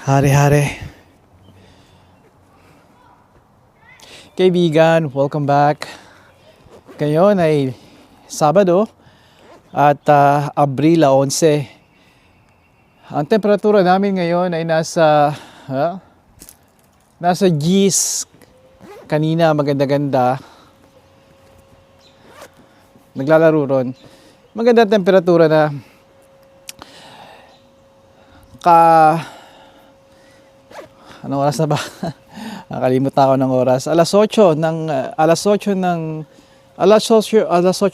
Hari-hari. Kaibigan, welcome back. Ngayon ay Sabado at Abril 11. Ang temperatura namin ngayon ay nasa G's. Kanina maganda-ganda. Naglalaro ron. Maganda temperatura na anong oras na ba? Nakalimutan ako ng oras. Alas 8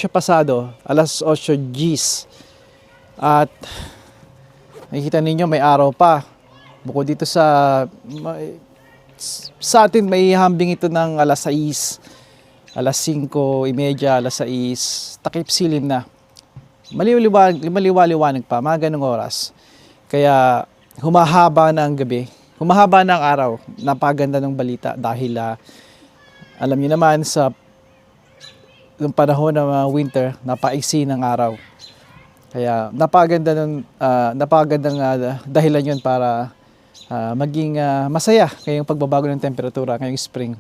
pasado, alas 8 Gs. At nakikita ninyo may araw pa. Bukod dito sa atin may hambing ito ng alas 6, alas 5:30, alas 6, takip silim na. Maliwaliwanag pa, mga ganong oras. Kaya humahaba na ang gabi. Humahaba na ang araw. Napaganda ng balita dahil alam niyo naman sa yung panahon ng winter, napaiksi ng araw. Kaya napagandang dahilan yun para maging masaya ngayong pagbabago ng temperatura ngayong spring.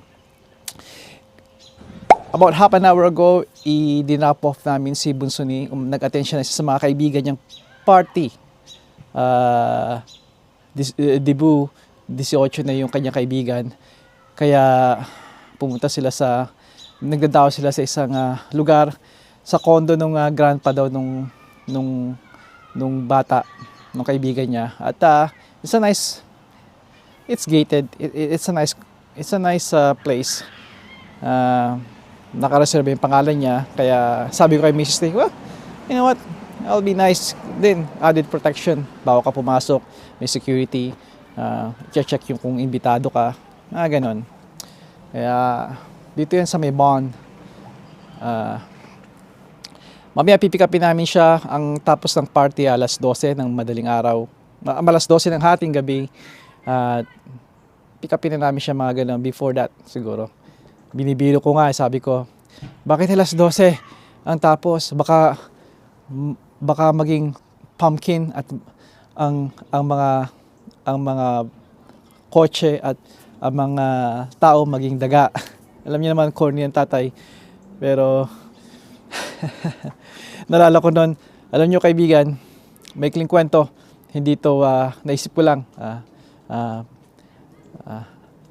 About half an hour ago, i-dinap off namin si Bunsuni. Nag-attend siya sa mga kaibigan niyang party. Debut 18 na yung kanyang kaibigan. Kaya nagdadaw sila sa isang lugar sa condo nung grandpa daw nung bata, nung kaibigan niya. At it's gated. It's a nice place. Nakareserve yung pangalan niya. Kaya sabi ko kay Mrs. Lee, well, you know what? I'll be nice din. Added protection. Bago ka pumasok, may security. Check yung kung imbitado ka. Ganon. Kaya dito yan sa may bond. Mamaya pipick upin namin siya ang tapos ng party alas 12 ng madaling araw. Alas 12 ng hating gabi. Pick upin na namin siya mga ganon before that siguro. Binibiro ko nga, sabi ko, bakit alas 12 ang tapos? Baka maging pumpkin at ang mga kotse at ang mga tao maging daga. Alam niyo naman, corny ang tatay. Pero nalala ko noon, alam niyo kaibigan, maikling kwento, hindi to naisip ko lang.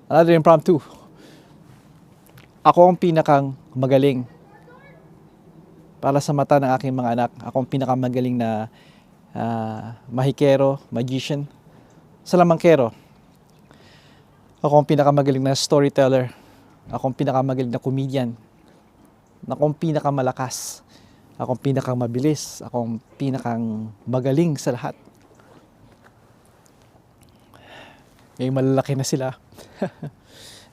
Another impromptu. Ako ang pinakang magaling para sa mata ng aking mga anak. Ako ang pinakamagaling na mahikero, magician, salamangkero. Ako ang pinakamagaling na storyteller. Ako ang pinakamagaling na comedian. Ako ang pinakamalakas. Ako ang pinakamabilis. Ako ang pinakang magaling sa lahat. Ngayon malalaki na sila.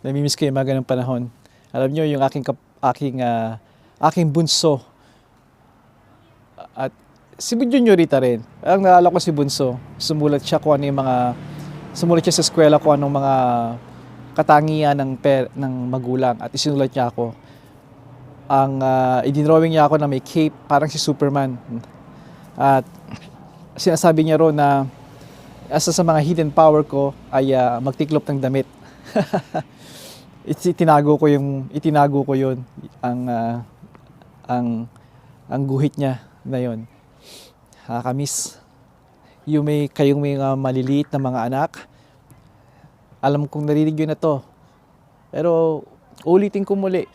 Namimiss ko yung mga ganong panahon. Alam nyo, yung aking bunso. At si Juniorita rin. Ang naalala ko si Bunso, sumulat siya sa eskwela kung anong mga katangian ng magulang at isinulat niya ako. I-drawing niya ako na may cape, parang si Superman. At sinasabi niya ron na asa sa mga hidden power ko ay magtiklop ng damit. Itinago ko yun ang guhit niya na yun. Nakakamiss. Kayong may maliliit na mga anak, alam kong narinig yun na to. Pero ulitin ko muli,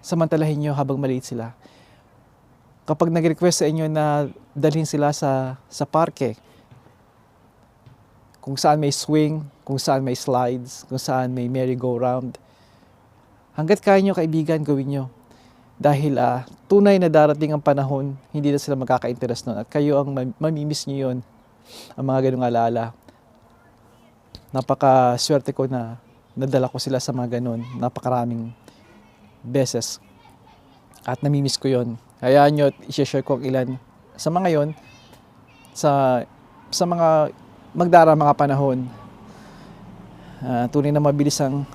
samantalahin nyo habang maliit sila. Kapag nag-request sa inyo na dalhin sila sa parke, kung saan may swing, kung saan may slides, kung saan may merry-go-round, hanggat kaya nyo kaibigan, gawin nyo. Dahil tunay na darating ang panahon, hindi na sila magkaka-interest nun. At kayo ang mamimiss nyo yun, ang mga ganung alaala. Napaka-swerte ko na nadala ko sila sa mga ganun. Napakaraming beses. At namimiss ko yun. Hayaan nyo at i-share ko ang ilan sa mga yon sa mga mga panahon. Tunay na mabilis ang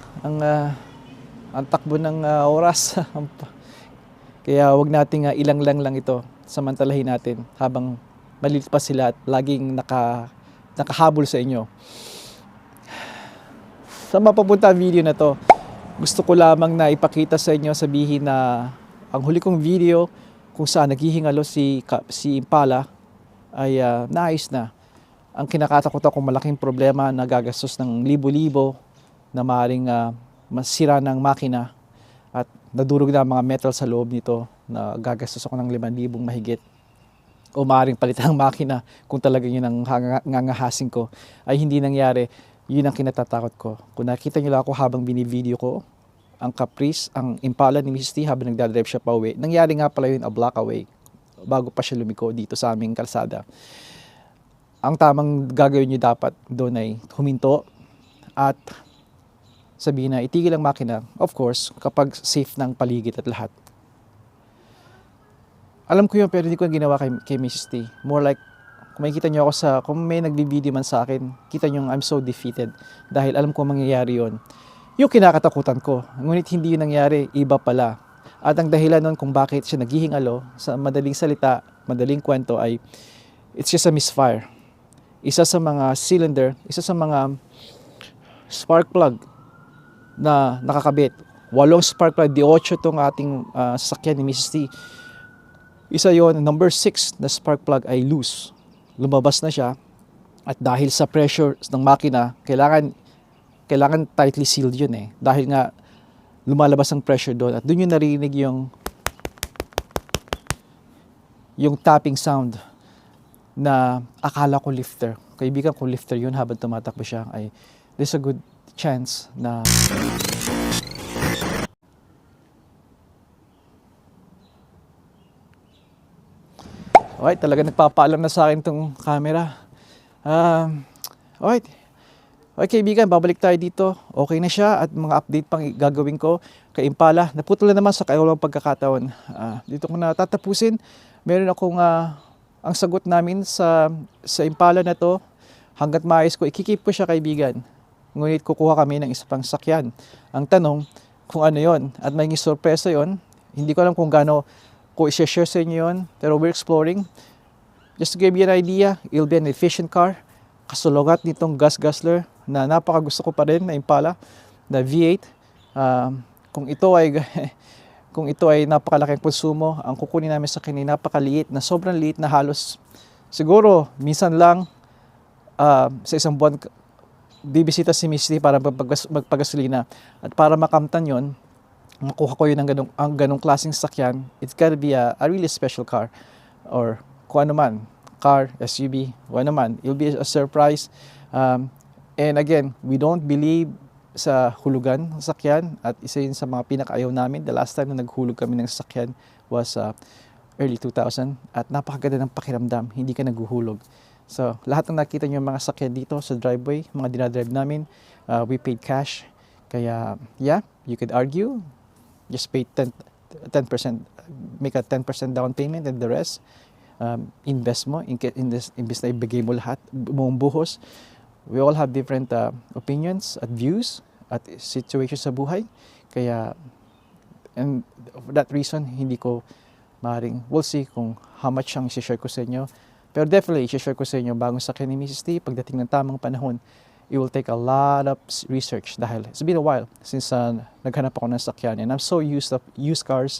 takbo ng oras. Kaya wag nating ilang lang ito. Samantalahin natin habang maliit pa sila at laging nakahabol sa inyo. Sa mapapunta video na to, gusto ko lamang na ipakita sa inyo, sabihin na ang huli kong video kung saan naghihingalo si Impala ay naayos na. Ang kinakatakot akong malaking problema na gagastos ng libo-libo na maaaring masira ng makina at nadurog na ang mga metal sa loob nito na gagastos ako ng 5,000 mahigit. O maaaring palitan ng makina kung talagang yun ang ngangahasin ko, ay hindi nangyari. Yun ang kinatatakot ko. Kung nakita nyo lang ako habang binivideo ko, ang Caprice, ang Impala ni Mrs. T habang nagdadrive siya pa uwi, nangyari nga pala yun a block away bago pa siya lumiko dito sa aming kalsada. Ang tamang gagawin nyo dapat doon ay huminto at sabihin na itigil ang makina, of course, kapag safe ng paligid at lahat. Alam ko yun, pero hindi ko ginawa kay Mrs. T. More like, kung makikita nyo ako kung may nagbibideo man sa akin, kita nyo I'm so defeated dahil alam ko mangyayari yun. Yung kinakatakutan ko, ngunit hindi yun nangyari, iba pala. At ang dahilan nun kung bakit siya naghihingalo, sa madaling salita, madaling kwento ay, it's just a misfire. Isa sa mga cylinder, isa sa mga spark plug na nakakabit. 8 spark plug, 8 itong ating sasakyan ni Mrs. T. Isa yon, number 6 na spark plug ay loose. Lumabas na siya at dahil sa pressure ng makina, kailangan tightly sealed yun eh. Dahil nga lumalabas ang pressure doon at doon yung narinig yung tapping sound na akala ko lifter. Kaibigan ko lifter yun habang tumatakbo siya, ay there's a good chance na alright, talaga nagpapaalam na sa akin itong camera. Alright. Okay, kaibigan, babalik tayo dito. Okay na siya at mga update pang gagawin ko kay Impala. Naputol na naman sa kaiwang pagkakataon. Dito ko na tatapusin. Meron akong ang sagot namin sa Impala na to. Hanggat maayos ko, ikikip ko siya, kaibigan. Ngunit kukuha kami ng isa pang sakyan. Ang tanong, kung ano yon at may sorpresa yon. Hindi ko alam kung gaano ko i-share sa inyo yun, pero we're exploring. Just to give you an idea, it'll be an efficient car. Kasulugat nitong gas guzzler na napakagusto ko pa rin na Impala, na V8. Kung ito ay napakalaking konsumo, ang kukunin namin sa kanya napakaliit, na sobrang liit na halos siguro minsan lang sa isang buwan bibisita si Miss Lee para magpagasolina. At para makamtan yon, makuha ko yun ang ganong klaseng sakyan, it's gotta be a really special car. Or kung ano man, car, SUV, kung ano man, it'll be a surprise. And again, we don't believe sa hulugan ng sakyan. At isa yun sa mga pinakaayaw namin. The last time na naghulog kami ng sakyan was early 2000. At napakaganda ng pakiramdam, hindi ka naghuhulog. So, lahat ng nakita nyo mga sakyan dito sa driveway, mga dinadrive namin, we paid cash. Kaya, yeah, you could argue, just pay 10%, make a 10% down payment, and the rest, invest mo, imbes na ibigay mo lahat, buong buhos. We all have different opinions at views at situations sa buhay. Kaya, and for that reason, hindi ko maaaring, we'll see kung how much ang i-share ko sa inyo. Pero definitely, i-share ko sa inyo bagong sakyan ni Mrs. T. Pagdating ng tamang panahon, it will take a lot of research dahil it's been a while since naghanap ako ng sakyan, and I'm so used to used cars.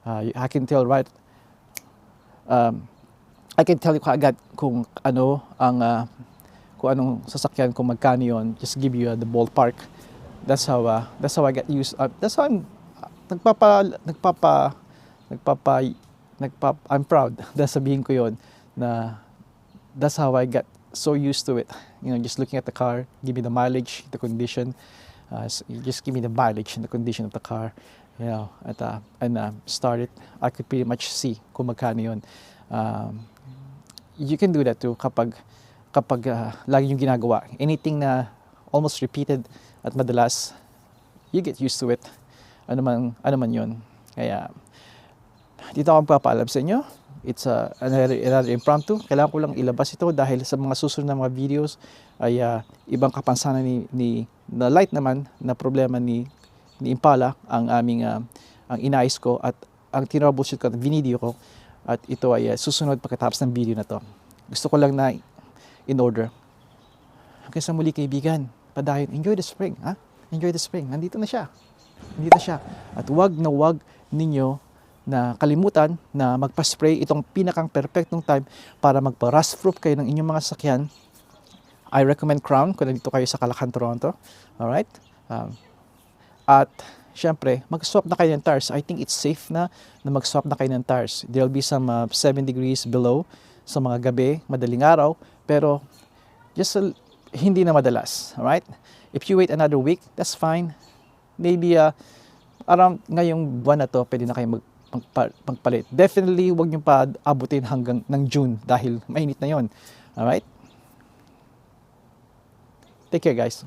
I can tell I can tell you agad kung ano kung anong sasakyan, kung magkano yun. Just give you the ballpark. That's how I get used. That's how I'm proud na sabihin ko yun, na that's how I got so used to it. You know, just looking at the car, give me the mileage, the condition. Just give me the mileage and the condition of the car. You know, and start it. I could pretty much see kung magkano yun. You can do that too kapag lagi yung ginagawa. Anything na almost repeated at madalas, you get used to it. Ano man yun. Kaya, dito ako magpapaalam sa inyo. It's another impromptu. Kailangan ko lang ilabas ito dahil sa mga susunod na mga videos ay ibang kapansanan na light naman na problema ni Impala ang aming ang inayos ko at ang tinroubleshoot ko at video ko, at ito ay susunod pagkatapos ng video na to. Gusto ko lang na in order. Hanggang sa muli kaibigan, padayon, enjoy the spring, ha? Enjoy the spring. Nandito na siya. Nandito siya. At wag na wag ninyo na kalimutan na magpa-spray itong pinakang perfectong time para magpa-rust proof kayo ng inyong mga sasakyan. I recommend Crown kung nandito kayo sa Calacan, Toronto. Alright? At syempre, mag-swap na kayo ng tires. I think it's safe na mag-swap na kayo ng tires. There'll be some 7 degrees below sa mga gabi, madaling araw, pero just hindi na madalas. Alright? If you wait another week, that's fine. Maybe around ngayong buwan na to, pwede na kayo magpalit. Definitely, huwag nyo pa abutin hanggang ng June dahil mainit na yon. Alright? Take care, guys.